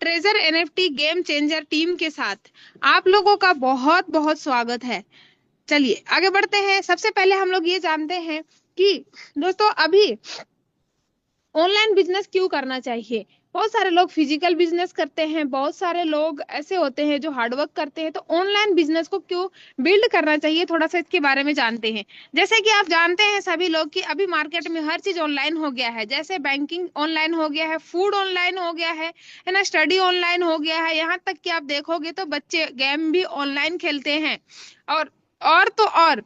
Treasure NFT game changer team के साथ आप लोगों का बहुत बहुत स्वागत है। चलिए आगे बढ़ते हैं। सबसे पहले हम लोग ये जानते हैं कि दोस्तों अभी ऑनलाइन बिजनेस क्यों करना चाहिए। बहुत सारे लोग फिजिकल बिजनेस करते हैं, बहुत सारे लोग ऐसे होते हैं जो हार्डवर्क करते हैं, तो ऑनलाइन बिजनेस को क्यों बिल्ड करना चाहिए, थोड़ा सा इसके बारे में जानते हैं। जैसे कि आप जानते हैं सभी लोग कि अभी मार्केट में हर चीज ऑनलाइन हो गया है। जैसे बैंकिंग ऑनलाइन हो गया है, फूड ऑनलाइन हो गया है ना, स्टडी ऑनलाइन हो गया है, यहाँ तक कि आप देखोगे तो बच्चे गेम भी ऑनलाइन खेलते हैं। और और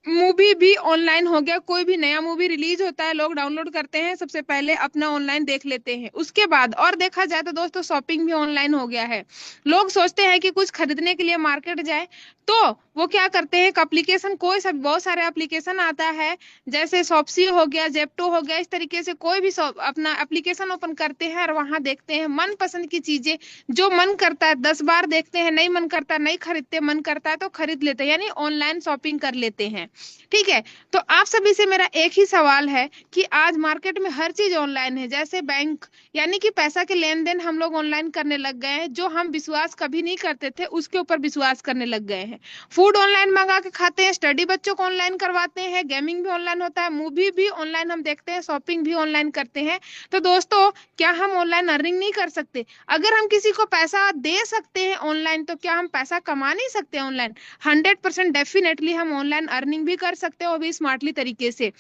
मूवी भी ऑनलाइन हो गया। कोई भी नया मूवी रिलीज होता है, लोग डाउनलोड करते हैं, सबसे पहले अपना ऑनलाइन देख लेते हैं। उसके बाद और देखा जाए तो दोस्तों शॉपिंग भी ऑनलाइन हो गया है। लोग सोचते हैं कि कुछ खरीदने के लिए मार्केट जाए तो वो क्या करते हैं, एक एप्लीकेशन, कोई सब बहुत सारे एप्लीकेशन आता है, जैसे शॉप्सी हो गया, जेप्टो हो गया, इस तरीके से कोई भी अपना एप्लीकेशन ओपन करते हैं और वहां देखते हैं मन पसंद की चीजें। जो मन करता है 10 बार देखते हैं, नहीं मन करता नहीं खरीदते, मन करता है तो खरीद लेते हैं, यानी ऑनलाइन शॉपिंग कर लेते हैं। ठीक है। तो आप सभी से मेरा एक ही सवाल है कि आज मार्केट में हर चीज ऑनलाइन है। जैसे बैंक, यानी कि पैसा के लेन देन हम लोग ऑनलाइन करने लग गए हैं। जो हम विश्वास कभी नहीं करते थे उसके ऊपर विश्वास करने लग गए हैं। फूड ऑनलाइन मंगा के खाते हैं, स्टडी बच्चों को ऑनलाइन करवाते हैं, गेमिंग भी ऑनलाइन होता है, मूवी भी ऑनलाइन हम देखते हैं, शॉपिंग भी ऑनलाइन करते हैं। तो दोस्तों क्या हम ऑनलाइन अर्निंग नहीं कर सकते? अगर हम किसी को पैसा दे सकते हैं ऑनलाइन, तो क्या हम पैसा कमा नहीं सकते ऑनलाइन? 100% डेफिनेटली हम ऑनलाइन अर्निंग भी कर सकते हैं, और भी स्मार्टली तरीके से।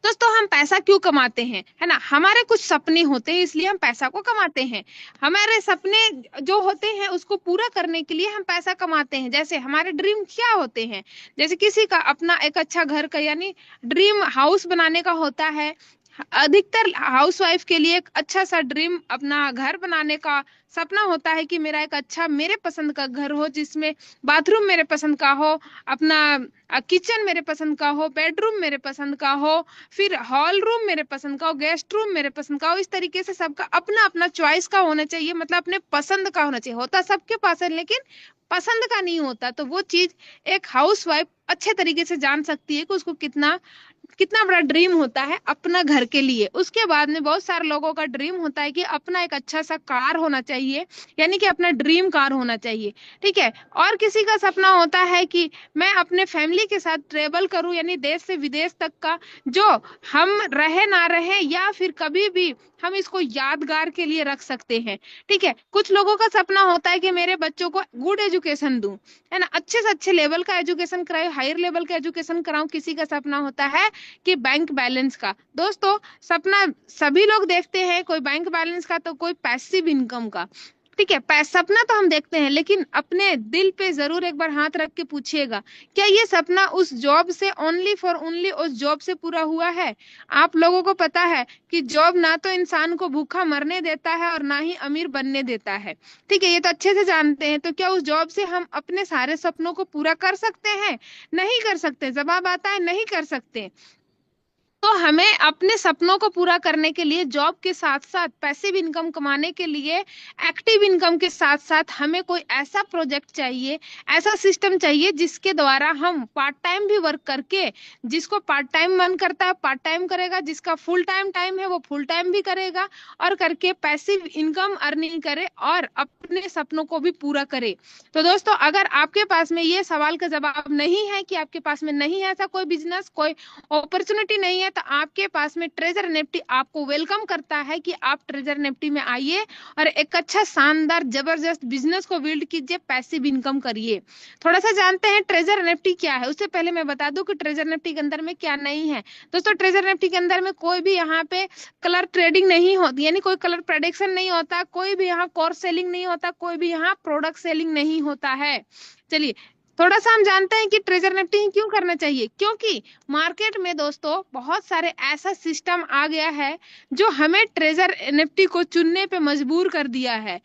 दोस्तों हम पैसा क्यों कमाते हैं, है ना? हमारे कुछ सपने होते हैं, इसलिए हम पैसा को कमाते हैं। हमारे सपने जो होते हैं उसको पूरा करने के लिए हम पैसा कमाते हैं। जैसे हमारे ड्रीम क्या होते हैं, जैसे किसी का अपना एक अच्छा घर का, यानी ड्रीम हाउस बनाने का होता है। अधिकतर हाउसवाइफ के लिए एक अच्छा सा ड्रीम अपना घर बनाने का सपना होता है कि मेरा एक अच्छा मेरे पसंद का घर हो, जिसमें बाथरूम मेरे पसंद का हो, अपना किचन मेरे पसंद का हो, बेडरूम मेरे पसंद का हो, फिर हॉल रूम मेरे पसंद का हो, गेस्ट रूम मेरे पसंद का हो। इस तरीके से सबका अपना अपना चॉइस का होना चाहिए, मतलब अपने पसंद का होना चाहिए। होता सबके पास है लेकिन पसंद का नहीं होता। तो वो चीज एक हाउसवाइफ अच्छे तरीके से जान सकती है कि उसको कितना कितना बड़ा ड्रीम होता है अपना घर के लिए। उसके बाद में बहुत सारे लोगों का ड्रीम होता है कि अपना एक अच्छा सा कार होना चाहिए, यानी कि अपना ड्रीम कार होना चाहिए। ठीक है। और किसी का सपना होता है कि मैं अपने फैमिली के साथ ट्रेवल करूं, यानी देश से विदेश तक का, जो हम रहे ना रहे या फिर कभी भी हम इसको यादगार के लिए रख सकते हैं। ठीक है। कुछ लोगों का सपना होता है कि मेरे बच्चों को गुड एजुकेशन दूं, है ना, अच्छे से अच्छे लेवल का एजुकेशन कराऊं, हायर लेवल का एजुकेशन कराऊं। किसी का सपना होता है कि बैंक बैलेंस का। दोस्तों सपना सभी लोग देखते हैं, कोई बैंक बैलेंस का तो कोई पैसिव इनकम का। ठीक है। सपना तो हम देखते हैं, लेकिन अपने दिल पे जरूर एक बार हाथ रख के पूछिएगा, क्या ये सपना उस जॉब से ओनली फॉर ओनली उस जॉब से पूरा हुआ है? आप लोगों को पता है कि जॉब ना तो इंसान को भूखा मरने देता है और ना ही अमीर बनने देता है। ठीक है, ये तो अच्छे से जानते हैं। तो क्या उस जॉब से हम अपने सारे सपनों को पूरा कर सकते हैं? नहीं कर सकते। जवाब आता है नहीं कर सकते। तो हमें अपने सपनों को पूरा करने के लिए जॉब के साथ साथ पैसिव इनकम कमाने के लिए एक्टिव इनकम के साथ साथ हमें कोई ऐसा प्रोजेक्ट चाहिए, ऐसा सिस्टम चाहिए जिसके द्वारा हम पार्ट टाइम भी वर्क करके, जिसको पार्ट टाइम मन करता है पार्ट टाइम करेगा, जिसका फुल टाइम टाइम है वो फुल टाइम भी करेगा, और करके पैसिव इनकम अर्निंग करे और अपने सपनों को भी पूरा करे। तो दोस्तों अगर आपके पास में ये सवाल का जवाब नहीं है कि आपके पास में नहीं है ऐसा कोई बिजनेस, कोई अपॉर्चुनिटी नहीं है, तो आपके पास में ट्रेजर निफ्टी आपको वेलकम करता है कि आप ट्रेजर निफ्टी में आइए और एक अच्छा शानदार जबरदस्त बिजनेस को बिल्ड कीजिए, पैसिव इनकम करिए। थोड़ा सा जानते हैं ट्रेजर निफ्टी क्या है। उससे पहले मैं बता दूं कि ट्रेजर निफ्टी के अंदर में क्या नहीं है। दोस्तों ट्रेजर निफ्टी के अंदर में कोई भी यहाँ पे कलर ट्रेडिंग नहीं होती, यानी कोई कलर प्रेडिक्शन नहीं होता, कोई भी यहाँ कोर्स सेलिंग नहीं होता, कोई भी यहाँ प्रोडक्ट सेलिंग नहीं होता है। चलिए थोड़ा सा हम जानते हैं कि ट्रेजर निफ्टी क्यों करना चाहिए। क्योंकि मार्केट में दोस्तों बहुत सारे ऐसा सिस्टम आ गया है जो हमें ट्रेजर निफ्टी को चुनने पे मजबूर कर दिया है।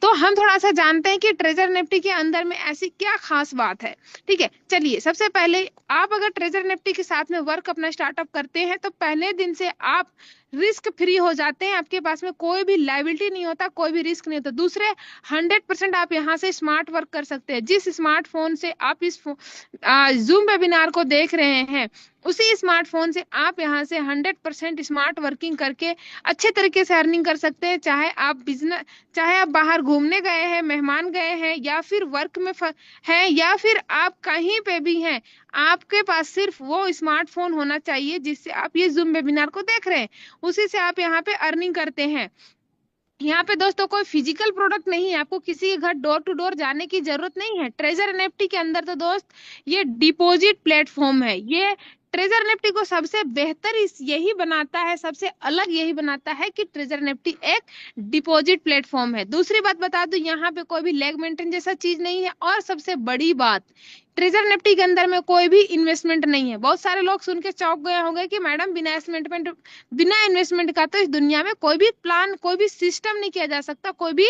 तो हम थोड़ा सा जानते हैं कि ट्रेजर निफ्टी के अंदर में ऐसी क्या खास बात है। ठीक है। चलिए सबसे पहले आप अगर ट्रेजर निफ्टी के साथ में वर्क अपना स्टार्टअप करते हैं तो पहले दिन से आप रिस्क फ्री हो जाते हैं। आपके पास में कोई भी लायबिलिटी नहीं होता, कोई भी रिस्क नहीं होता। दूसरे 100% आप यहाँ से स्मार्ट वर्क कर सकते हैं। जिस स्मार्टफोन से आप इस जूम वेबिनार को देख रहे हैं, उसी स्मार्टफोन से आप यहाँ से 100% स्मार्ट वर्किंग करके अच्छे तरीके से अर्निंग कर सकते हैं। चाहे आप बाहर घूमने गए हैं, मेहमान गए हैं, या फिर वर्क में हैं, या फिर आप कहीं पे भी हैं, आपके पास सिर्फ वो स्मार्टफोन होना चाहिए जिससे आप ये जूम वेबिनार को देख रहे हैं, उसी से आप यहाँ पे अर्निंग करते हैं। यहाँ पे दोस्तों कोई फिजिकल प्रोडक्ट नहीं है, आपको किसी के घर डोर टू डोर जाने की जरूरत नहीं है। ट्रेजर एनएफटी के अंदर तो दोस्त ये डिपॉजिट प्लेटफॉर्म है। ये ट्रेजर एनएफटी को सबसे बेहतर यही बनाता है, सबसे अलग यही बनाता है कि ट्रेजर एनएफटी एक डिपॉजिट प्लेटफॉर्म है। दूसरी बात बता दूं, यहाँ पे कोई भी लेग मेंटेन जैसा चीज नहीं है। और सबसे बड़ी बात, ट्रेजर एनएफटी के अंदर में कोई भी इन्वेस्टमेंट नहीं है। बहुत सारे लोग सुन के चौंक गए होंगे कि मैडम बिना इन्वेस्टमेंट का तो इस दुनिया में कोई भी प्लान, कोई भी सिस्टम नहीं किया जा सकता, कोई भी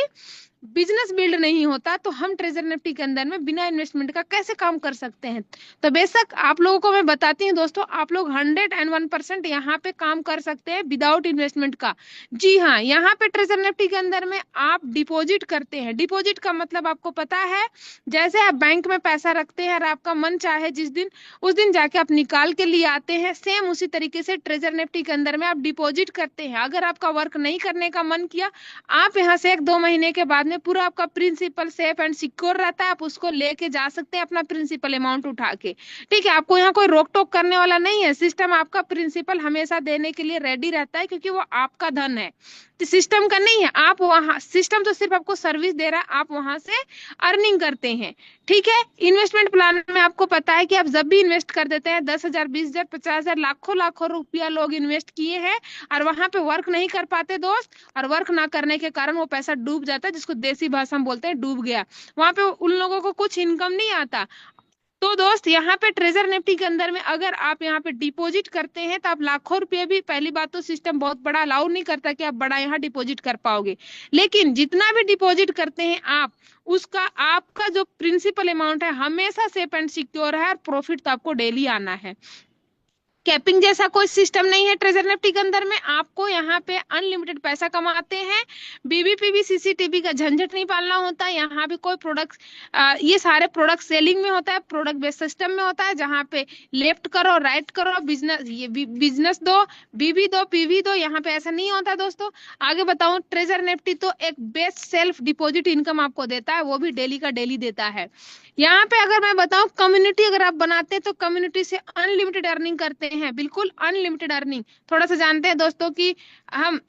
बिजनेस बिल्ड नहीं होता। तो हम ट्रेजर एनएफटी के अंदर में बिना इन्वेस्टमेंट का कैसे काम कर सकते हैं? तो बेशक आप लोगों को मैं बताती हूँ दोस्तों, आप लोग 101% यहाँ पे काम कर सकते हैं विदाउट इन्वेस्टमेंट का। जी हाँ, यहाँ पे ट्रेजर एनएफटी के अंदर में आप डिपॉजिट करते हैं। डिपॉजिट का मतलब आपको पता है, जैसे आप बैंक में पैसा रखते हैं और आपका मन चाहे जिस दिन उस दिन जाके आप निकाल के लिए आते हैं, सेम उसी तरीके से ट्रेजर एनएफटी के अंदर में आप डिपॉजिट करते हैं। अगर आपका वर्क नहीं करने का मन किया, आप यहाँ से 1-2 महीने के बाद में पूरा आपका प्रिंसिपल सेफ एंड सिक्योर रहता है, आप उसको लेके जा सकते हैं अपना प्रिंसिपल अमाउंट उठा के। ठीक है, आपको यहाँ कोई रोक टोक करने वाला नहीं है। सिस्टम आपका प्रिंसिपल हमेशा देने के लिए रेडी रहता है, क्योंकि वो आपका धन है, सिस्टम का नहीं है। आप वहां, सिस्टम तो सिर्फ आपको सर्विस दे रहा है, आप वहां से अर्निंग करते हैं। ठीक है, इन्वेस्टमेंट प्लान में आपको पता है कि आप जब भी इन्वेस्ट कर देते हैं 10,000, 20,000, 50,000, लाखों लाखों रुपया लोग इन्वेस्ट किए हैं और वहां पे वर्क नहीं कर पाते दोस्त, और वर्क ना करने के कारण वो पैसा डूब जाता है, जिसको देसी भाषा में बोलते हैं डूब गया। वहां पे उन लोगों को कुछ इनकम नहीं आता। तो दोस्त यहाँ पे ट्रेजर निफ्टी के अंदर में अगर आप यहाँ पे डिपॉजिट करते हैं तो आप लाखों रुपए भी, पहली बात तो सिस्टम बहुत बड़ा अलाउ नहीं करता कि आप बड़ा यहाँ डिपॉजिट कर पाओगे, लेकिन जितना भी डिपॉजिट करते हैं आप, उसका आपका जो प्रिंसिपल अमाउंट है हमेशा सेफ एंड सिक्योर है, और प्रॉफिट तो आपको डेली आना है। कैपिंग जैसा कोई सिस्टम नहीं है ट्रेजर निफ्टी के अंदर में। आपको यहाँ पे अनलिमिटेड पैसा कमाते हैं, बीबीपीबी सीसीटीवी का झंझट नहीं पालना होता। यहाँ पे कोई प्रोडक्ट, ये सारे प्रोडक्ट सेलिंग में होता है, प्रोडक्ट बेस्ड सिस्टम में होता है, जहाँ पे लेफ्ट करो राइट करो, बिजनेस ये बिजनेस दो, बीबी दो, पीवी दो। यहाँ पे ऐसा नहीं होता दोस्तों। आगे बताऊं, ट्रेजर निफ्टी तो एक बेस्ट सेल्फ डिपॉजिट इनकम आपको देता है, वो भी डेली का डेली देता है। यहाँ पे अगर मैं बताऊं, कम्युनिटी अगर आप बनाते हैं तो कम्युनिटी से अनलिमिटेड अर्निंग करते हैं, बिल्कुल अनलिमिटेड अर्निंग। थोड़ा सा जानते हैं दोस्तों कि हम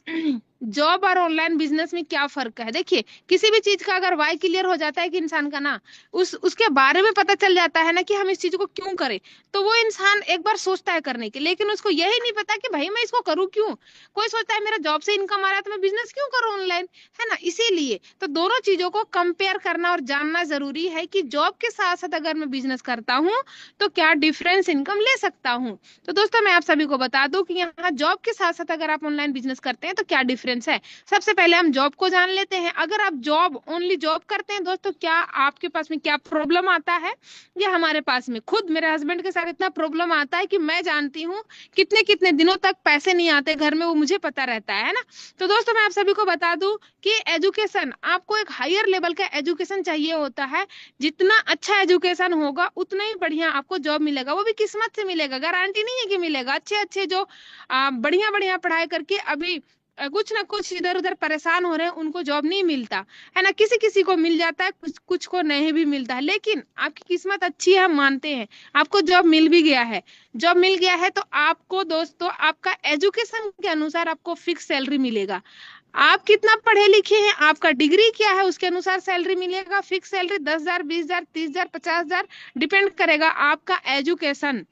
जॉब और ऑनलाइन बिजनेस में क्या फर्क है। देखिए, किसी भी चीज का अगर वाई क्लियर हो जाता है कि इंसान का ना, उसके बारे में पता चल जाता है ना कि हम इस चीज को क्यों करें, तो वो इंसान एक बार सोचता है करने के, लेकिन उसको यही नहीं पता कि भाई मैं इसको करूँ क्यों। कोई सोचता है मेरा जॉब से इनकम आ रहा है तो मैं बिजनेस क्यों करूँ ऑनलाइन, है ना। इसीलिए तो दोनों चीजों को कंपेयर करना और जानना जरूरी है कि जॉब के साथ साथ अगर मैं बिजनेस करता हूँ तो क्या डिफरेंस इनकम ले सकता हूँ। तो दोस्तों मैं आप सभी को बता दूं कि यहाँ जॉब के साथ साथ अगर आप ऑनलाइन बिजनेस करते हैं तो क्या डिफरेंस है। सबसे पहले हम जॉब को जान लेते हैं। अगर आप ओनली जॉब करते हैं दोस्तों, क्या आपके पास में क्या प्रॉब्लम आता है, या हमारे पास में, खुद मेरे हस्बैंड के साथ इतना प्रॉब्लम आता है कि मैं जानती हूँ कितने कितने दिनों तक पैसे नहीं आते घर में, वो मुझे पता रहता है ना। तो दोस्तों मैं आप सभी को बता दूं कि एजुकेशन, आपको एक हायर लेवल का एजुकेशन चाहिए होता है। जितना अच्छा एजुकेशन होगा उतना ही बढ़िया आपको जॉब मिलेगा, वो भी किस्मत से मिलेगा, गारंटी नहीं है कि मिलेगा। अच्छे अच्छे जो बढ़िया बढ़िया पढ़ाई करके अभी कुछ ना कुछ इधर उधर परेशान हो रहे हैं, उनको जॉब नहीं मिलता है ना। किसी किसी को मिल जाता है, कुछ कुछ को नहीं भी मिलता है, लेकिन आपकी किस्मत अच्छी है, हम मानते हैं। आपको जॉब मिल भी गया है, जॉब मिल गया है तो आपको दोस्तों आपका एजुकेशन के अनुसार आपको फिक्स सैलरी मिलेगा। आप कितना पढ़े लिखे हैं, आपका डिग्री क्या है, उसके अनुसार सैलरी मिलेगा। फिक्स सैलरी 10,000, 20,000, 30,000, 50,000 डिपेंड करेगा आपका एजुकेशन।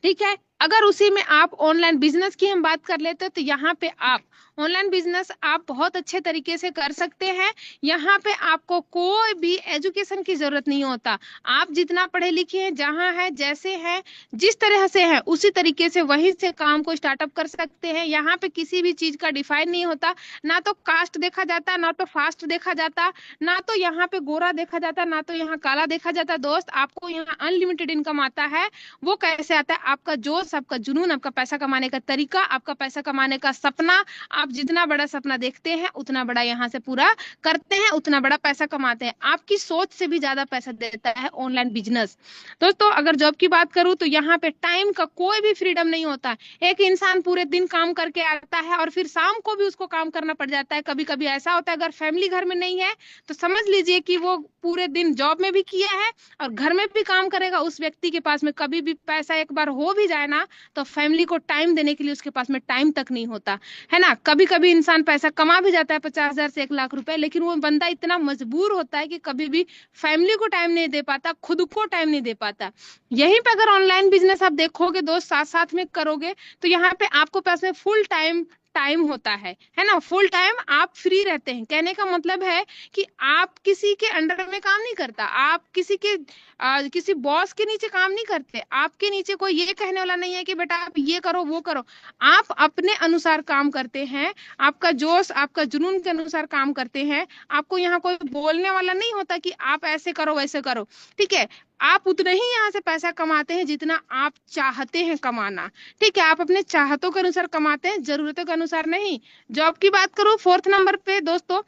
ठीक है, अगर उसी में आप ऑनलाइन बिजनेस की हम बात कर लेते हैं तो यहाँ पे आप ऑनलाइन बिजनेस आप बहुत अच्छे तरीके से कर सकते हैं। यहाँ पे आपको कोई भी एजुकेशन की जरूरत नहीं होता। आप जितना पढ़े लिखे हैं, जहाँ है, जैसे है, जिस तरह से है, उसी तरीके से वहीं से काम को स्टार्टअप कर सकते हैं। यहाँ पे किसी भी चीज का डिफाइन नहीं होता, ना तो कास्ट देखा जाता, ना तो फास्ट देखा जाता, ना तो यहाँ पे गोरा देखा जाता, ना तो यहाँ काला देखा जाता। दोस्त आपको यहाँ अनलिमिटेड इनकम आता है। वो कैसे आता है? आपका जोश, आपका जुनून, आपका पैसा कमाने का तरीका, आपका पैसा कमाने का सपना, आप जितना बड़ा सपना देखते हैं उतना बड़ा यहाँ से पूरा करते हैं, उतना बड़ा पैसा कमाते हैं। आपकी सोच से भी ज्यादा पैसा देता है ऑनलाइन बिजनेस। दोस्तों अगर जॉब की बात करूं तो यहाँ पे टाइम का कोई भी फ्रीडम नहीं होता। एक इंसान पूरे दिन काम करके आता है और फिर शाम को भी उसको काम करना पड़ जाता है। कभी कभी ऐसा होता है अगर फैमिली घर में नहीं है तो समझ लीजिए कि वो पूरे दिन जॉब में भी किया है और घर में भी काम करेगा। उस व्यक्ति के पास में कभी भी पैसा एक बार हो भी जाए ना तो फैमिली को टाइम देने के लिए उसके पास में टाइम तक नहीं होता है ना। कभी कभी इंसान पैसा कमा भी जाता है 50,000 से 1,00,000 रुपए, लेकिन वो बंदा इतना मजबूर होता है कि कभी भी फैमिली को टाइम नहीं दे पाता, खुद को टाइम नहीं दे पाता। यहीं पे अगर ऑनलाइन बिजनेस आप देखोगे दोस्त, साथ साथ में करोगे तो यहाँ पे आपको पास में फुल टाइम टाइम होता है ना। फुल टाइम आप फ्री रहते हैं। कहने का मतलब है कि आप किसी के अंडर में काम नहीं करता, आप किसी बॉस के नीचे काम नहीं करते। आपके नीचे कोई ये कहने वाला नहीं है कि बेटा आप ये करो वो करो। आप अपने अनुसार काम करते हैं, आपका जोश आपका जुनून के अनुसार काम करते हैं। आपको यहाँ कोई बोलने वाला नहीं होता कि आप ऐसे करो वैसे करो, ठीक है। आप उतना ही यहाँ से पैसा कमाते हैं जितना आप चाहते हैं कमाना, ठीक है। आप अपने चाहतों के अनुसार कमाते हैं, जरूरतों के अनुसार नहीं। जॉब की बात करूं 4th नंबर पे दोस्तों,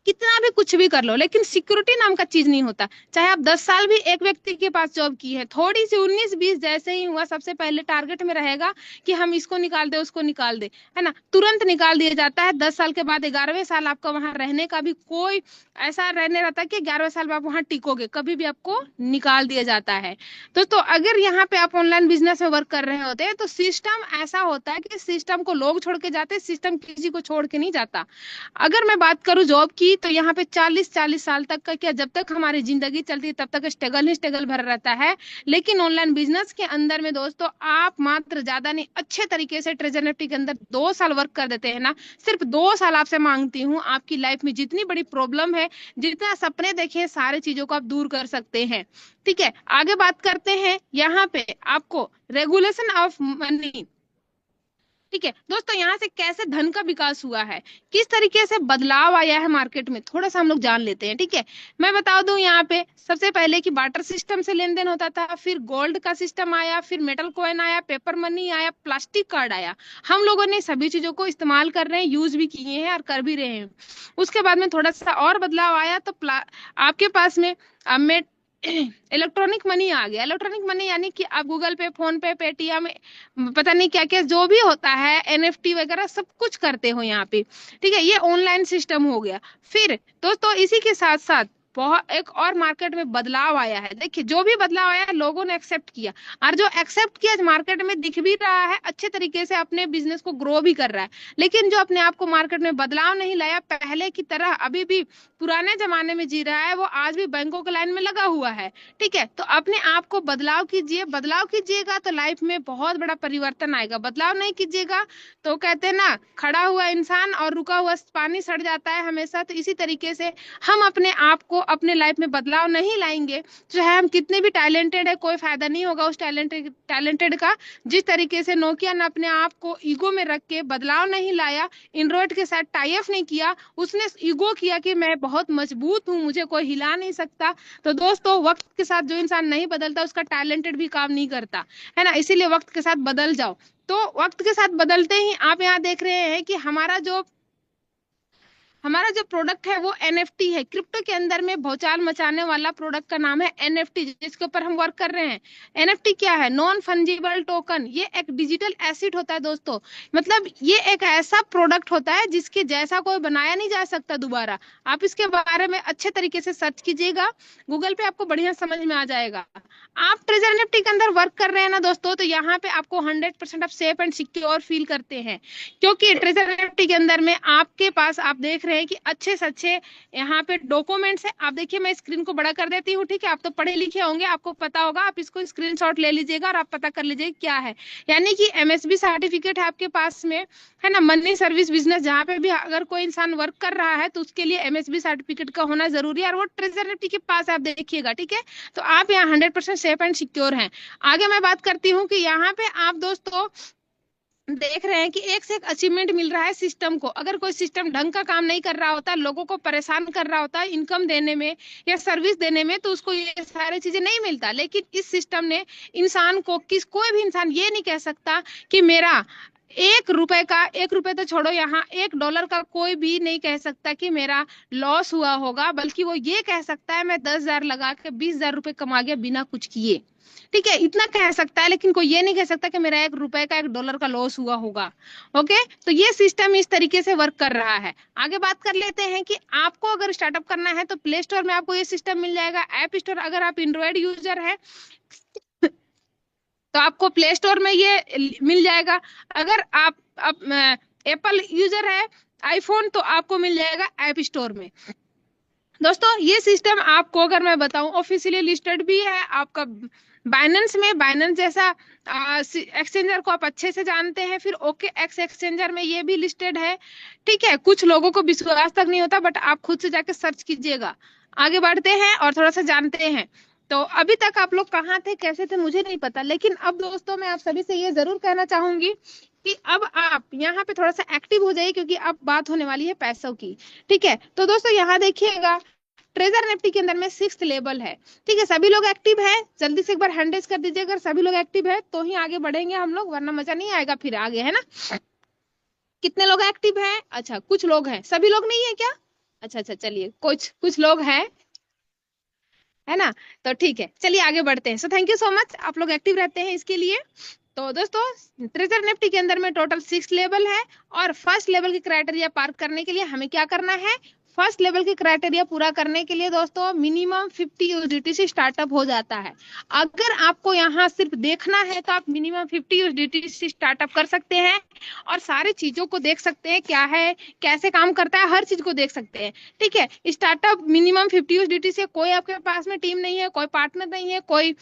कितना भी कुछ भी कर लो लेकिन सिक्योरिटी नाम का चीज नहीं होता। चाहे आप 10 साल भी एक व्यक्ति के पास जॉब की है, थोड़ी सी 19-20 जैसे ही हुआ सबसे पहले टारगेट में रहेगा कि हम इसको निकाल दे उसको निकाल दे, है ना। तुरंत निकाल दिया जाता है। 10 साल के बाद 11वें साल आपका वहां रहने का भी कोई ऐसा रहने रहता है कि 11वें साल में आप वहां टिकोगे, कभी भी आपको निकाल दिया जाता है। दोस्तों अगर यहाँ पे आप ऑनलाइन बिजनेस में वर्क कर रहे होते हैं तो सिस्टम ऐसा होता है कि सिस्टम को लोग छोड़ के जाते हैं, सिस्टम किसी को छोड़ के नहीं जाता। अगर मैं बात करूं जॉब की तो यहाँ पे 40-40 साल तक का क्या, जब तक हमारी जिंदगी चलती है तब तक स्ट्रगल ही स्ट्रगल भरा रहता है। लेकिन ऑनलाइन बिजनेस के अंदर में दोस्तों आप मात्र ज्यादा नहीं अच्छे तरीके से ट्रेजर निफ्टी के अंदर 2 साल वर्क कर देते हैं ना, सिर्फ 2 साल आपसे मांगती हूँ, आपकी लाइफ में जितनी बड़ी प्रॉब्लम है, जितना सपने देखे हैं, सारी चीजों को आप दूर कर सकते हैं, ठीक है। आगे बात करते हैं यहाँ पे आपको रेगुलेशन ऑफ मनी, ठीक है। दोस्तों यहाँ से कैसे धन का विकास हुआ है, किस तरीके से बदलाव आया है मार्केट में, थोड़ा सा हम लोग जान लेते हैं, ठीक है। मैं बता दूं यहाँ पे सबसे पहले कि बार्टर सिस्टम से लेन देन होता था, फिर गोल्ड का सिस्टम आया, फिर मेटल कॉइन आया, पेपर मनी आया, प्लास्टिक कार्ड आया। हम लोगों ने सभी चीजों को इस्तेमाल कर रहे हैं, यूज भी किए हैं और कर भी रहे हैं। उसके बाद में थोड़ा सा और बदलाव आया तो आपके पास में इलेक्ट्रॉनिक मनी आ गया। इलेक्ट्रॉनिक मनी यानी कि आप गूगल पे, फोन पे, पेटीएम, पता नहीं क्या क्या जो भी होता है, एनएफटी वगैरह सब कुछ करते हो यहाँ पे, ठीक है। ये ऑनलाइन सिस्टम हो गया। फिर दोस्तों इसी के साथ साथ बहुत एक और मार्केट में बदलाव आया है। देखिए जो भी बदलाव आया लोगों ने एक्सेप्ट किया, और जो एक्सेप्ट किया मार्केट में दिख भी रहा है, अच्छे तरीके से अपने बिजनेस को ग्रो भी कर रहा है। लेकिन जो अपने आप को मार्केट में बदलाव नहीं लाया, पहले की तरह अभी भी पुराने जमाने में जी रहा है, वो आज भी बैंकों के लाइन में लगा हुआ है, ठीक है। तो अपने आप को बदलाव कीजिए, बदलाव कीजिएगा तो लाइफ में बहुत बड़ा परिवर्तन आएगा। बदलाव नहीं कीजिएगा तो कहते हैं ना, खड़ा हुआ इंसान और रुका हुआ पानी सड़ जाता है हमेशा। तो इसी तरीके से हम अपने आप को अपने लाइफ में बदलाव नहीं लाएंगे, चाहे हम कितने भी टैलेंटेड है, कोई फायदा नहीं होगा उस टैलेंटेड का। जिस तरीके से नोकिया ने अपने आप को ईगो में रख के बदलाव नहीं लाया, एंड्रॉइड के साथ टाई अप नहीं किया, उसने ईगो किया कि मैं बहुत मजबूत हूं, मुझे कोई हिला नहीं सकता। तो दोस्तों वक्त के साथ जो इंसान नहीं बदलता उसका टैलेंटेड भी काम नहीं करता, है ना। इसीलिए वक्त के साथ बदल जाओ। तो वक्त के साथ बदलते ही आप यहाँ देख रहे हैं कि हमारा जो प्रोडक्ट है वो एनएफटी है। क्रिप्टो के अंदर में भौचाल मचाने वाला प्रोडक्ट का नाम है एनएफटी, जिसके ऊपर हम वर्क कर रहे हैं। एनएफटी क्या है? Non fungible token. ये एक डिजिटल एसेट होता है दोस्तों, मतलब ये एक ऐसा प्रोडक्ट होता है जिसके जैसा कोई बनाया नहीं जा सकता दोबारा। आप इसके बारे में अच्छे तरीके से सर्च कीजिएगा, गूगल पे आपको बढ़िया समझ में आ जाएगा। आप ट्रेजर एनएफटी के अंदर वर्क कर रहे हैं ना दोस्तों, तो यहाँ पे आपको 100% आप सेफ एंड सिक्योर फील करते हैं, क्योंकि ट्रेजर एनएफटी के अंदर में आपके पास आप देख रहे हैं कि अच्छे से अच्छे यहाँ पे डॉक्यूमेंट्स है। आप देखिए मैं स्क्रीन को बड़ा कर देती हूँ, ठीक है। आप तो पढ़े लिखे होंगे, आपको पता होगा, आप इसको स्क्रीनशॉट ले लीजिएगा और आप पता कर लीजिएगा क्या है। यानी कि एमएसबी सर्टिफिकेट है आपके पास में, है ना। मनी सर्विस बिजनेस जहाँ पे भी अगर कोई इंसान वर्क कर रहा है तो उसके लिए एमएसबी सर्टिफिकेट का होना जरूरी है, और वो ट्रेजर एनएफटी के पास आप देखिएगा, ठीक है। तो आप यहाँ 100% सेफ एंड सिक्योर हैं। आगे मैं बात करती हूँ कि यहाँ पे आप दोस्तों देख रहे हैं कि एक से एक अचीवमेंट मिल रहा है सिस्टम को। अगर कोई सिस्टम ढंग का काम नहीं कर रहा होता, लोगों को परेशान कर रहा होता है इनकम देने में या सर्विस देने में, तो उसको ये सारी चीजें नहीं मिलता। लेकिन इस सिस्टम ने इंसान को, कोई भी इंसान ये नहीं कह सकता कि मेरा एक रुपए तो छोड़ो, यहाँ $1 का कोई भी नहीं कह सकता कि मेरा लॉस हुआ होगा, बल्कि वो ये कह सकता है मैं 10,000 लगा के 20,000 रुपए कमा गया बिना कुछ किए। ठीक है, इतना कह सकता है, लेकिन कोई ये नहीं कह सकता कि मेरा ₹1 का $1 का लॉस हुआ होगा। ओके, तो ये सिस्टम इस तरीके से वर्क कर रहा है। आगे बात कर लेते हैं कि आपको अगर स्टार्टअप करना है तो प्ले स्टोर में आपको ये सिस्टम मिल जाएगा। ऐप स्टोर, अगर आप एंड्रॉयड यूजर है तो आपको प्ले स्टोर में ये मिल जाएगा। अगर आप एप्पल यूजर है आईफोन, तो आपको मिल जाएगा ऐप स्टोर में। दोस्तों ये सिस्टम आपको अगर मैं बताऊं ऑफिशियली लिस्टेड भी है आपका बाइनेंस में। बाइनेंस जैसा एक्सचेंजर को आप अच्छे से जानते हैं, फिर ओके एक्स एक्सचेंजर में ये भी लिस्टेड है। ठीक है, कुछ लोगों को विश्वास तक नहीं होता, बट आप खुद से जाके सर्च कीजिएगा। आगे बढ़ते हैं और थोड़ा सा जानते हैं। तो अभी तक आप लोग कहाँ थे, कैसे थे, मुझे नहीं पता, लेकिन अब दोस्तों मैं आप सभी से ये जरूर कहना चाहूंगी कि अब आप यहाँ पे थोड़ा सा एक्टिव हो जाइए, क्योंकि अब बात होने वाली है पैसों की। ठीक है, तो दोस्तों यहाँ देखिएगा, ट्रेजर निफ्टी के अंदर में 6th लेवल है। ठीक है, सभी लोग एक्टिव है, जल्दी से एक बार हैंड रेज कर दीजिए अगर सभी लोग एक्टिव है, तो ही आगे बढ़ेंगे हम लोग, वरना मजा नहीं आएगा फिर आगे, है ना। कितने लोग एक्टिव हैं? अच्छा, कुछ लोग हैं, सभी लोग नहीं है क्या? अच्छा अच्छा, चलिए कुछ कुछ लोग हैं, है ना। तो ठीक है, चलिए आगे बढ़ते हैं। So thank you so much, आप लोग एक्टिव रहते हैं इसके लिए। तो दोस्तों ट्रेजर निफ्टी के अंदर में टोटल 6 लेवल है, और फर्स्ट लेवल की क्राइटेरिया पार करने के लिए हमें क्या करना है? फर्स्ट लेवल की क्राइटेरिया पूरा करने के लिए दोस्तों मिनिमम 50 यूएसडीटी से स्टार्टअप हो जाता है। अगर आपको यहाँ सिर्फ देखना है तो आप मिनिमम 50 यूएसडीटी से स्टार्टअप कर सकते हैं, और सारी चीजों को देख सकते हैं, क्या है कैसे काम करता है, हर चीज को देख सकते हैं। ठीक है, स्टार्टअप मिनिमम 50 यूएसडीटी से, कोई आपके पास में टीम नहीं है, कोई पार्टनर नहीं है, कोई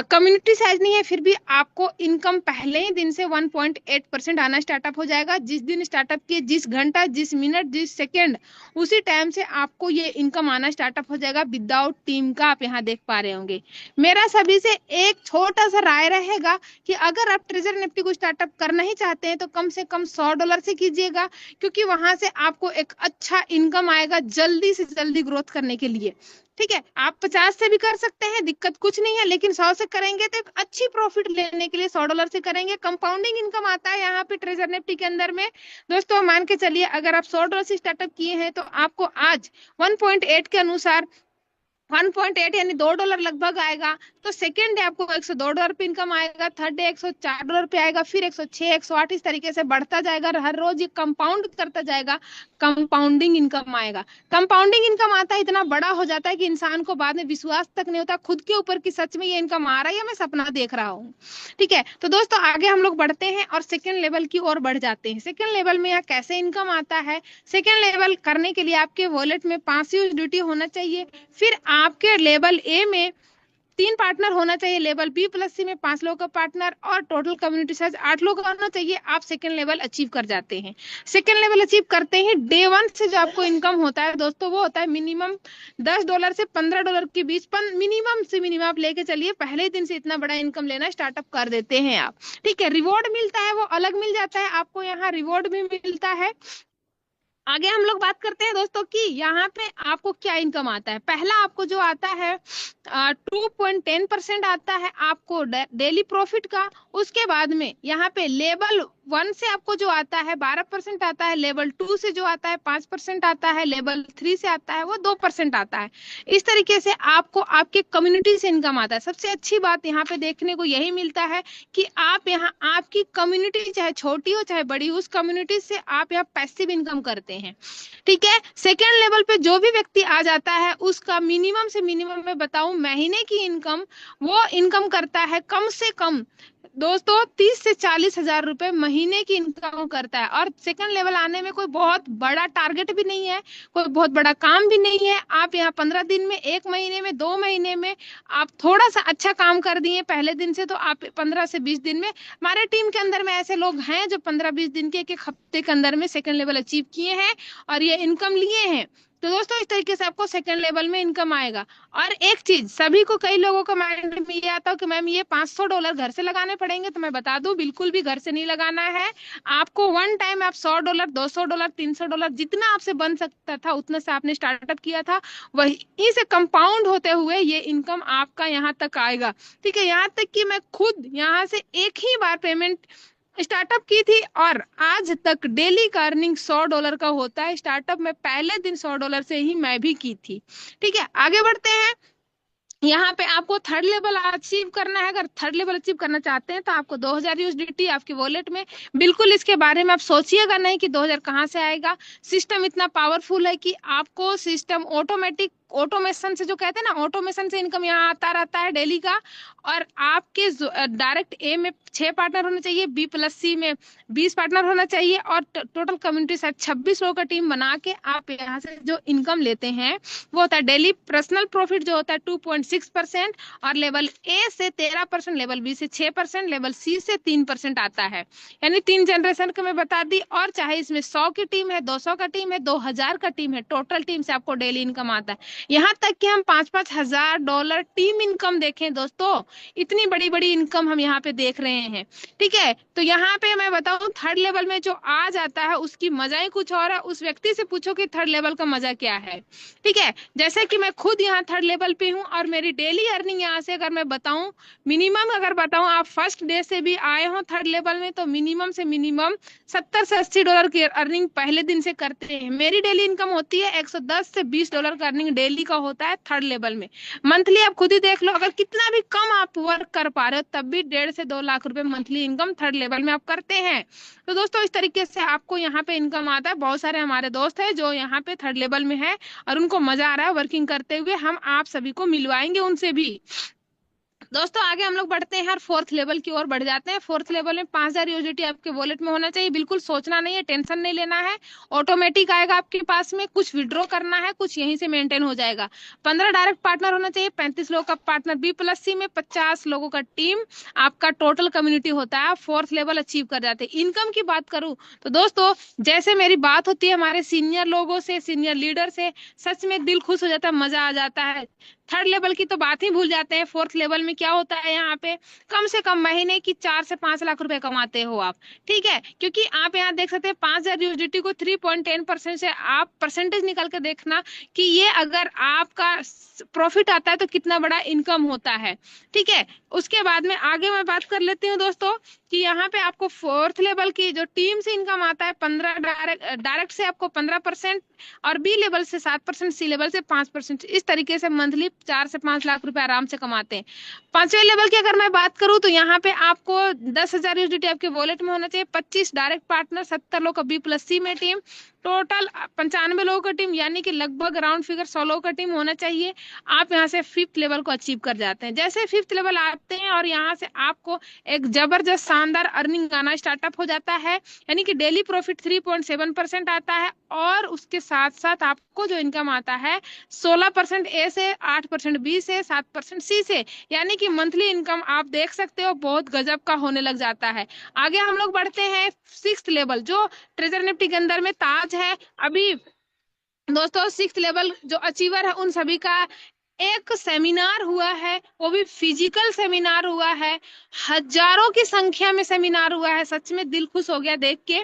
कम्युनिटी साइज नहीं है, फिर भी आपको इनकम पहले ही दिन से 1.8% आना स्टार्टअप हो जाएगा। जिस दिन स्टार्टअप किए, जिस घंटा, जिस मिनट, जिस सेकेंड, उसी टाइम से आपको ये इनकम आना स्टार्टअप हो जाएगा विदाउट टीम का। आप यहाँ देख पा रहे होंगे। मेरा सभी से एक छोटा सा राय रहेगा कि अगर आप ट्रेजर निफ्टी को स्टार्टअप करना ही चाहते हैं तो कम से कम $100 से कीजिएगा, क्योंकि वहां से आपको एक अच्छा इनकम आएगा जल्दी से जल्दी ग्रोथ करने के लिए। ठीक है, आप 50 से भी कर सकते हैं, दिक्कत कुछ नहीं है, लेकिन 100 से करेंगे तो एक अच्छी प्रॉफिट लेने के लिए $100 से करेंगे। कंपाउंडिंग इनकम आता है यहाँ पे ट्रेजर निफ्टी के अंदर में। दोस्तों मान के चलिए, अगर आप $100 से स्टार्टअप किए हैं तो आपको आज 1.8 के अनुसार 1.8 यानी $2 लगभग आएगा। तो सेकेंड डे आपको $102 पे इनकम आएगा, थर्ड डे $104 पे आएगा, फिर 106, 108, इस तरीके से बढ़ता जाएगा, हर रोज ये कंपाउंड करता जाएगा, कंपाउंडिंग इनकम आएगा। कंपाउंडिंग इनकम आता है, इतना बड़ा हो जाता है कि इंसान को बाद में विश्वास तक नहीं होता खुद के ऊपर कि सच में ये इनकम आ रहा है या मैं सपना देख रहा हूँ। ठीक है, तो दोस्तों आगे हम लोग बढ़ते हैं और सेकेंड लेवल की ओर बढ़ जाते हैं। सेकेंड लेवल में यहाँ कैसे इनकम आता है? सेकेंड लेवल करने के लिए आपके वॉलेट में 5 यूएसडीटी होना चाहिए, फिर आपके लेवल ए में 3 पार्टनर होना चाहिए, लेवल बी प्लस सी में 5 लोगों का पार्टनर, और टोटल कम्युनिटी साइज 8 लोग का होना चाहिए। आप सेकंड लेवल अचीव कर जाते हैं। सेकंड लेवल अचीव करते ही डे 1 से जो आपको इनकम होता है दोस्तों, वो होता है मिनिमम $10 से $15 के बीच, मिनिमम से मिनिमम आप लेके चलिए, पहले दिन से इतना बड़ा इनकम लेना स्टार्टअप कर देते हैं आप। ठीक है, रिवॉर्ड मिलता है, वो अलग मिल जाता है आपको, यहाँ रिवॉर्ड भी मिलता है। आगे हम लोग बात करते हैं दोस्तों कि यहाँ पे आपको क्या इनकम आता है। पहला आपको जो आता है 2.10% आता है आपको डेली प्रॉफिट का। उसके बाद में यहाँ पे लेवल 1 से आपको जो आता है 12% आता है, लेवल 2 से जो आता है 5% आता है, लेवल 3 से आता है वो 2% आता है। इस तरीके से आपको आपके कम्युनिटी से इनकम आता है। सबसे अच्छी बात यहाँ पे देखने को यही मिलता है कि आप यहाँ आपकी कम्युनिटी चाहे छोटी हो चाहे बड़ी हो, उस कम्युनिटी से आप यहाँ पैसिव इनकम करते हैं। ठीक है, सेकेंड लेवल पे जो भी व्यक्ति आ जाता है उसका मिनिमम से मिनिमम मैं बताऊं महीने की इनकम, वो इनकम करता है कम से कम दोस्तों 30 से 40 हजार रुपए महीने की इनकम करता है। और सेकंड लेवल आने में कोई बहुत बड़ा टारगेट भी नहीं है, कोई बहुत बड़ा काम भी नहीं है। आप यहाँ 15 दिन में, 1 महीने में, 2 महीने में आप थोड़ा सा अच्छा काम कर दिए पहले दिन से, तो आप 15 से 20 दिन में, हमारे टीम के अंदर में ऐसे लोग हैं जो 15-20 दिन के, एक हफ्ते के अंदर में सेकंड लेवल अचीव किए हैं और ये इनकम लिए हैं। तो दोस्तों इस तरीके से आपको सेकंड लेवल में इनकम आएगा। और एक चीज सभी को, कई लोगों को माइंड में ये आता है कि मैम ये $500 घर से लगाने पड़ेंगे, तो मैं बता दूं बिल्कुल भी घर से नहीं लगाना है। आपको वन टाइम आप $100, $200, $300 जितना आपसे बन सकता था उतना से आपने स्टार्टअप किया था, वही से कंपाउंड होते हुए ये इनकम आपका यहाँ तक आएगा। ठीक है, यहाँ तक कि मैं खुद यहाँ से एक ही बार पेमेंट स्टार्टअप की थी और आज तक डेली का अर्निंग $100 का होता है। स्टार्टअप में पहले दिन $100 से ही मैं भी की थी। ठीक है, आगे बढ़ते हैं। यहाँ पे आपको थर्ड लेवल अचीव करना है। अगर थर्ड लेवल अचीव करना चाहते हैं तो आपको 2000 यूएसडीटी आपके वॉलेट में, बिल्कुल इसके बारे में आप सोचिएगा नहीं कि 2000 कहाँ से आएगा। सिस्टम इतना पावरफुल है कि आपको सिस्टम ऑटोमेटिक ऑटोमेशन से, जो कहते हैं ना, ऑटोमेशन से इनकम यहाँ आता रहता है डेली का। और आपके डायरेक्ट ए में 6 पार्टनर होने चाहिए, बी प्लस सी में 20 पार्टनर होना चाहिए और टोटल कम्युनिटी साइज 26 लोगों का टीम बना के आप यहाँ से जो इनकम लेते हैं वो होता है डेली पर्सनल प्रॉफिट जो होता है 2.6%, और लेवल ए से 13%, लेवल बी से 6%, लेवल सी से 3% आता है। यानी 3 जनरेशन का मैं बता दी। और चाहे इसमें 100 की टीम है, 200 का टीम है, 2000 का टीम है, टोटल टीम से आपको डेली इनकम आता है। यहाँ तक कि हम $5,000 टीम इनकम देखें दोस्तों, इतनी बड़ी बड़ी इनकम हम यहाँ पे देख रहे हैं। ठीक है, तो यहाँ पे मैं बताऊं थर्ड लेवल में जो आ जाता है उसकी मजा ही कुछ और है। उस व्यक्ति से पूछो कि थर्ड लेवल का मजा क्या है। ठीक है, जैसे कि मैं खुद यहाँ थर्ड लेवल पे हूँ और मेरी डेली अर्निंग यहाँ से अगर मैं बताऊं, मिनिमम अगर बताऊं, आप फर्स्ट डे से भी आए हो थर्ड लेवल में तो मिनिमम से मिनिमम $70 से $80 की अर्निंग पहले दिन से करते हैं। मेरी डेली इनकम होती है $110 से $20 का अर्निंग डेली का होता है थर्ड लेवल में। मंथली आप खुद ही देख लो, अगर कितना भी कम आप वर्क कर पा रहे हो तब भी 1.5 से 2 लाख रुपए मंथली इनकम थर्ड लेवल में आप करते हैं। तो दोस्तों इस तरीके से आपको यहाँ पे इनकम आता है। बहुत सारे हमारे दोस्त हैं जो यहाँ पे थर्ड लेवल में है और उनको मजा आ रहा है वर्किंग करते हुए। हम आप सभी को मिलवाएंगे उनसे भी। दोस्तों आगे हम लोग बढ़ते हैं और फोर्थ लेवल की ओर बढ़ जाते हैं। फोर्थ लेवल में 5000 यूएसडीटी आपके वॉलेट में होना चाहिए। बिल्कुल सोचना नहीं है, टेंशन नहीं लेना है, ऑटोमेटिक आएगा आपके पास में। कुछ विड्रॉ करना है, कुछ यहीं से मेंटेन हो जाएगा। 15 डायरेक्ट पार्टनर होना चाहिए, 35 लोगों का पार्टनर बी प्लस सी में, 50 लोगों का टीम आपका टोटल कम्युनिटी होता है। फोर्थ लेवल अचीव कर जाते हैं। इनकम की बात करूं तो दोस्तों जैसे मेरी बात होती है हमारे सीनियर लोगों से, सीनियर लीडर से, सच में दिल खुश हो जाता है, मजा आ जाता है। थर्ड लेवल की तो बात ही भूल जाते हैं। फोर्थ लेवल में क्या होता है, यहाँ पे कम से कम महीने की 4 से 5 लाख रुपए कमाते हो आप। ठीक है, क्योंकि आप यहाँ देख सकते हैं 5000 यूएसडीटी को 3.10% से आप परसेंटेज निकल के देखना कि ये अगर आपका प्रॉफिट आता है तो कितना बड़ा इनकम होता है। ठीक है, उसके बाद में आगे मैं बात कर लेती हूँ दोस्तों कि यहाँ पे आपको फोर्थ लेवल की जो टीम से इनकम आता है 15 डायरेक्ट से आपको 15%, और बी लेवल से 7%, सी लेवल से 5%। इस तरीके से मंथली 4 से 5 लाख रुपए आराम से कमाते हैं। 5वें लेवल की अगर मैं बात करूं तो यहाँ पे आपको 10,000 यूएसडीटी आपके वॉलेट में होना चाहिए, 25 डायरेक्ट पार्टनर, 70 लोग का बी प्लस सी में टीम, टोटल 95 लोगों का टीम, यानी कि लगभग राउंड फिगर 100 लोगों का टीम होना चाहिए। आप यहाँ से फिफ्थ लेवल को अचीव कर जाते हैं। जैसे फिफ्थ लेवल आते हैं और यहाँ से आपको एक जबरदस्त शानदार अर्निंग आना स्टार्टअप हो जाता है, यानी कि डेली प्रॉफिट 3.7% आता है। और उसके साथ साथ आपको जो इनकम आता है 16% ए से, 8% बी से, 7% सी से, यानी कि मंथली इनकम आप देख सकते हो बहुत गजब का होने लग जाता है। आगे हम लोग बढ़ते हैं सिक्स्थ लेवल, जो ट्रेजर निफ्टी के अंदर में ताज है। अभी दोस्तों सिक्स्थ लेवल जो अचीवर है उन सभी का एक सेमिनार हुआ है, वो भी फिजिकल सेमिनार हुआ है, हजारों की संख्या में सेमिनार हुआ है। सच में दिल खुश हो गया देख के,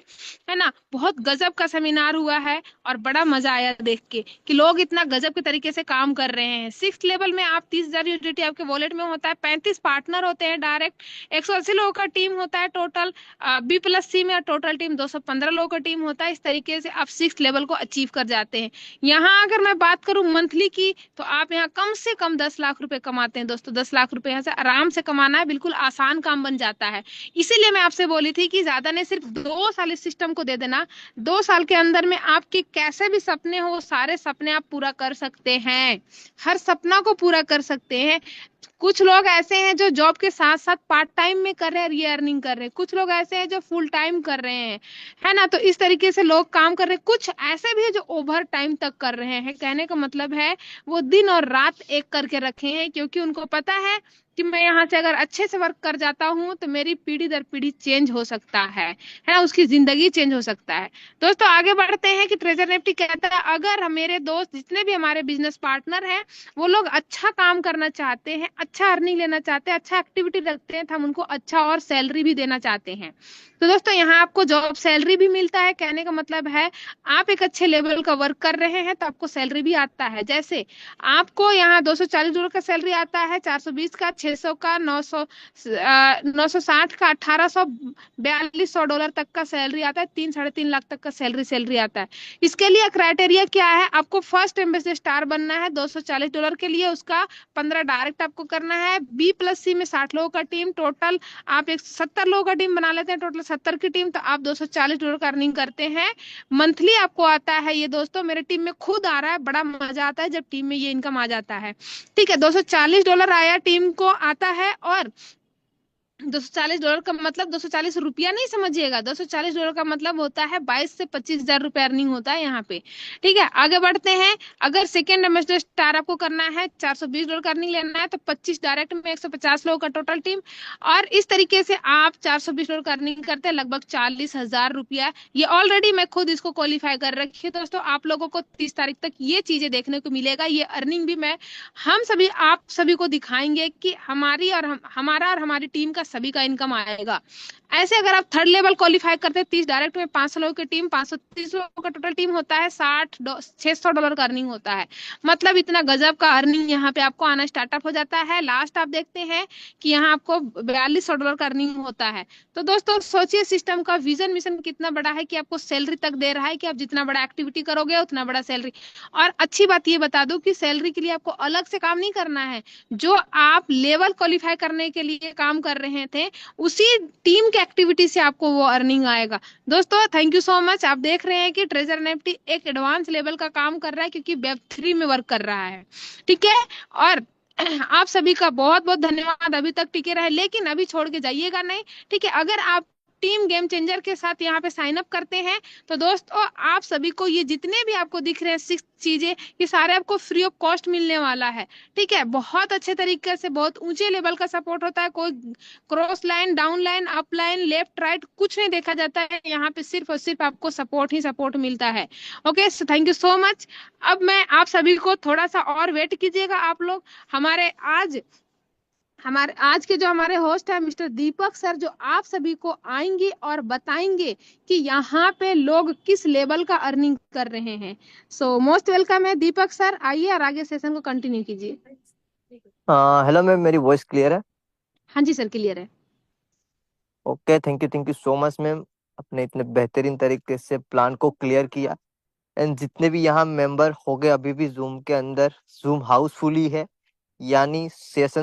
है ना। बहुत गजब का सेमिनार हुआ है और बड़ा मजा आया देख के कि लोग इतना गजब के तरीके से काम कर रहे हैं। सिक्स्थ लेवल में आप 30,000 यूएसडीटी आपके वॉलेट में होता है, 35 पार्टनर होते हैं डायरेक्ट, 180 लोगों का टीम होता है टोटल बी प्लस सी में, टोटल टीम 215 लोगों का टीम होता है। इस तरीके से आप सिक्स्थ लेवल को अचीव कर जाते हैं। यहाँ अगर मैं बात करूं मंथली की तो आप यहाँ कम से कम 10 लाख रुपए कमाते हैं दोस्तों। 10 लाख रुपए यहाँ से आराम से कमाना है, बिल्कुल आसान काम बन जाता है। इसीलिए मैं आपसे बोली थी कि ज्यादा नहीं, सिर्फ 2 साल इस सिस्टम को दे देना। 2 साल के अंदर में आपके कैसे भी सपने हो, वो सारे सपने आप पूरा कर सकते हैं। हर सपना को पूरा कर सकते हैं। कुछ लोग ऐसे हैं जो जॉब के साथ साथ पार्ट टाइम में कर रहे हैं, ये अर्निंग कर रहे हैं। कुछ लोग ऐसे हैं जो फुल टाइम कर रहे हैं, है ना। तो इस तरीके से लोग काम कर रहे हैं। कुछ ऐसे भी है जो ओवर टाइम तक कर रहे हैं। कहने का मतलब है वो दिन और रात एक करके रखे हैं, क्योंकि उनको पता है कि मैं यहाँ से अगर अच्छे से वर्क कर जाता हूँ तो मेरी पीढ़ी दर पीढ़ी चेंज हो सकता है ना, उसकी जिंदगी चेंज हो सकता है। दोस्तों आगे बढ़ते हैं कि ट्रेजर निफ्टी कहता है अगर मेरे दोस्त जितने भी हमारे बिजनेस पार्टनर हैं वो लोग अच्छा काम करना चाहते हैं, अच्छा अर्निंग लेना चाहते हैं, अच्छा एक्टिविटी रखते हैं, तो हम उनको अच्छा और सैलरी भी देना चाहते हैं। तो दोस्तों यहाँ आपको जॉब सैलरी भी मिलता है। कहने का मतलब है आप एक अच्छे लेवल का वर्क कर रहे हैं तो आपको सैलरी भी आता है। जैसे आपको यहाँ $240 का सैलरी आता है, 420 का, 600 का, 960 का, 1800, $4200 तक का सैलरी आता है, 3 साढ़े 3 लाख तक का सैलरी आता है। इसके लिए क्राइटेरिया क्या है, आपको फर्स्ट एम्बेसडर स्टार बनना है $240 के लिए, उसका 15 डायरेक्ट आपको करना है। B+C में 60 लोगों का टीम टोटल, आप एक 70 लोगों का टीम बना लेते हैं, टोटल 70 की टीम, तो आप $240 का अर्निंग करते हैं मंथली। आपको आता है ये दोस्तों, मेरे टीम में खुद आ रहा है, बड़ा मजा आता है जब टीम में ये इनकम आ जाता है। ठीक है, $240 आया, टीम को आता है। और $240 का मतलब ₹240 नहीं समझिएगा, $240 का मतलब होता है 22 से 25 हजार रुपए अर्निंग होता है यहाँ पे। ठीक है, आगे बढ़ते हैं। अगर सेकेंड एम्बेसडर स्टार आपको करना है, $420 का अर्निंग लेना है, तो 25 डायरेक्ट में 150 लोगों का टोटल टीम। और इस तरीके से आप $420 का अर्निंग करते हैं, लगभग 40 हजार रुपया। ये ऑलरेडी मैं खुद इसको क्वालिफाई कर रखी है दोस्तों। आप लोगों को 30 तारीख तक ये चीजें देखने को मिलेगा, ये अर्निंग भी मैं हम सभी आप सभी को दिखाएंगे कि हमारा और हमारी टीम का सभी का इनकम आएगा। ऐसे अगर आप थर्ड लेवल क्वालिफाई करते हैं, 30 डायरेक्ट में 500 लोगों की टीम, 530 लोगों का टोटल टीम होता है, $600 का अर्निंग होता है। मतलब इतना गजब का अर्निंग यहाँ पे आपको आना स्टार्टअप हो जाता है। लास्ट आप देखते हैं कि यहाँ आपको $4200 का अर्निंग होता है। तो दोस्तों सोचिए, सिस्टम का विजन मिशन कितना बड़ा है कि आपको सैलरी तक दे रहा है कि आप जितना बड़ा एक्टिविटी करोगे उतना बड़ा सैलरी। और अच्छी बात ये बता दूं कि सैलरी के लिए आपको अलग से काम नहीं करना है। जो आप लेवल क्वालिफाई करने के लिए काम कर रहे थे, उसी टीम के एक्टिविटी से आपको वो अर्निंग आएगा। दोस्तों थैंक यू सो मच। आप देख रहे हैं कि ट्रेजर एनएफटी एक एडवांस लेवल का काम कर रहा है, क्योंकि वेब 3 में वर्क कर रहा है। ठीक है, और आप सभी का बहुत बहुत धन्यवाद, अभी तक टिके रहे, लेकिन अभी छोड़ के जाइएगा नहीं। ठीक है, अगर आप टीम गेम चेंजर के साथ यहाँ पे साइन अप करते हैं, तो दोस्तों आप सभी को ये जितने भी आपको दिख रहे हैं 6 चीजें, ये सारे आपको फ्री ऑफ कॉस्ट मिलने वाला है। ठीक है, बहुत अच्छे तरीके से, बहुत ऊंचे लेवल का सपोर्ट होता है। कोई cross line, down line, up line, left right कुछ नहीं देखा जाता है यहाँ पे, सिर्फ और सिर्फ आपको सपोर्ट ही सपोर्ट मिलता है। Okay, thank you so much. अब मैं आप सभी को थोड़ा सा और वेट कीजिएगा आप लोग। हमारे आज के जो हमारे होस्ट है मिस्टर दीपक सर, जो आप सभी को आएंगे और बताएंगे कि यहाँ पे लोग किस लेवल का अर्निंग कर रहे हैं। सो मोस्ट वेलकम है दीपक सर, आइए और आगे सेशन को कंटिन्यू कीजिए। हेलो मैम, मेरी वॉइस क्लियर है? हाँ जी सर, क्लियर है। Okay, thank you so much ma'am. अपने इतने बेहतरीन तरीके से प्लान को क्लियर किया। एंड जितने भी यहाँ मेंबर हो गए अभी भी जूम के अंदर, जूम हाउसफुल ही है, यानी सेशन